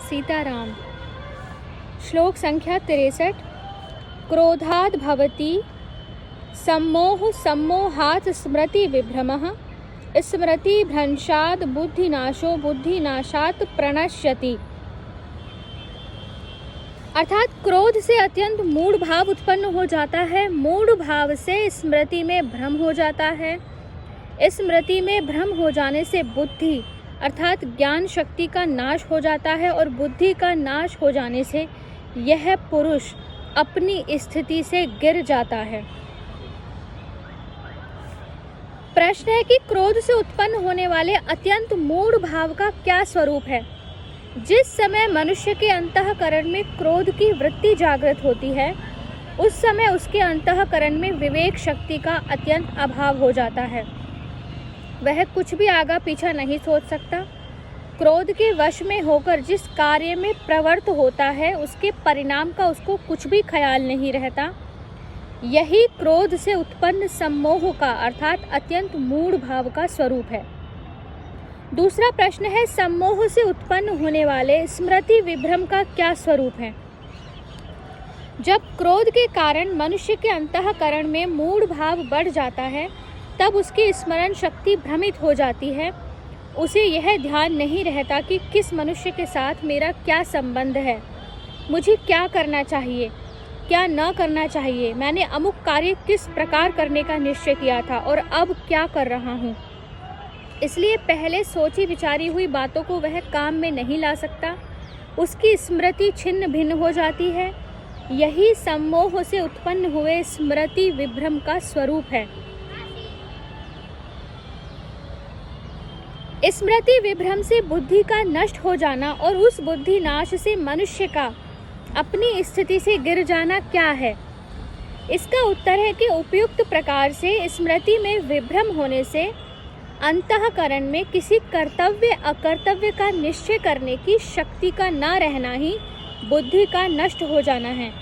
सीताराम। श्लोक संख्या 63। क्रोधाद् भवति सम्मोह सम्मोहात् स्मृति विभ्रमः स्मृति भ्रंशात् बुद्धिनाशो बुद्धिनाशात् प्रणश्यति। अर्थात क्रोध से अत्यंत मूढ़ भाव उत्पन्न हो जाता है, मूढ़ भाव से स्मृति में भ्रम हो जाता है, स्मृति में भ्रम हो जाने से बुद्धि अर्थात ज्ञान शक्ति का नाश हो जाता है और बुद्धि का नाश हो जाने से यह पुरुष अपनी स्थिति से गिर जाता है। प्रश्न है कि क्रोध से उत्पन्न होने वाले अत्यंत मूढ़ भाव का क्या स्वरूप है। जिस समय मनुष्य के अंतःकरण में क्रोध की वृत्ति जागृत होती है, उस समय उसके अंतःकरण में विवेक शक्ति का अत्यंत अभाव हो जाता है। वह कुछ भी आगा पीछा नहीं सोच सकता। क्रोध के वश में होकर जिस कार्य में प्रवृत्त होता है, उसके परिणाम का उसको कुछ भी ख्याल नहीं रहता। यही क्रोध से उत्पन्न सम्मोह का अर्थात अत्यंत मूढ़ भाव का स्वरूप है। दूसरा प्रश्न है, सम्मोह से उत्पन्न होने वाले स्मृति विभ्रम का क्या स्वरूप है। जब क्रोध के कारण मनुष्य के अंतःकरण में मूढ़ भाव बढ़ जाता है, तब उसकी स्मरण शक्ति भ्रमित हो जाती है। उसे यह ध्यान नहीं रहता कि किस मनुष्य के साथ मेरा क्या संबंध है, मुझे क्या करना चाहिए, क्या न करना चाहिए, मैंने अमुक कार्य किस प्रकार करने का निश्चय किया था और अब क्या कर रहा हूँ। इसलिए पहले सोची विचारी हुई बातों को वह काम में नहीं ला सकता। उसकी स्मृति छिन्न भिन्न हो जाती है। यही सम्मोह से उत्पन्न हुए स्मृति विभ्रम का स्वरूप है। स्मृति विभ्रम से बुद्धि का नष्ट हो जाना और उस बुद्धि नाश से मनुष्य का अपनी स्थिति से गिर जाना क्या है। इसका उत्तर है कि उपयुक्त प्रकार से स्मृति में विभ्रम होने से अंतःकरण में किसी कर्तव्य अकर्तव्य का निश्चय करने की शक्ति का न रहना ही बुद्धि का नष्ट हो जाना है।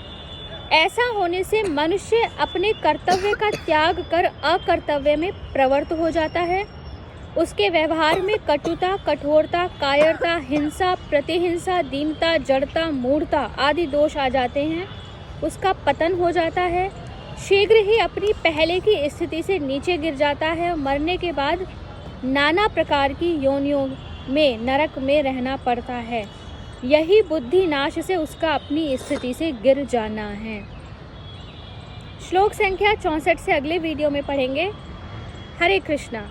ऐसा होने से मनुष्य अपने कर्तव्य का त्याग कर अकर्तव्य में प्रवृत्त हो जाता है। उसके व्यवहार में कटुता, कठोरता, कायरता, हिंसा, प्रतिहिंसा, दीनता, जड़ता, मूढ़ता आदि दोष आ जाते हैं। उसका पतन हो जाता है। शीघ्र ही अपनी पहले की स्थिति से नीचे गिर जाता है और मरने के बाद नाना प्रकार की योनियों में नरक में रहना पड़ता है। यही बुद्धि नाश से उसका अपनी स्थिति से गिर जाना है। श्लोक संख्या 64 से अगले वीडियो में पढ़ेंगे। हरे कृष्णा।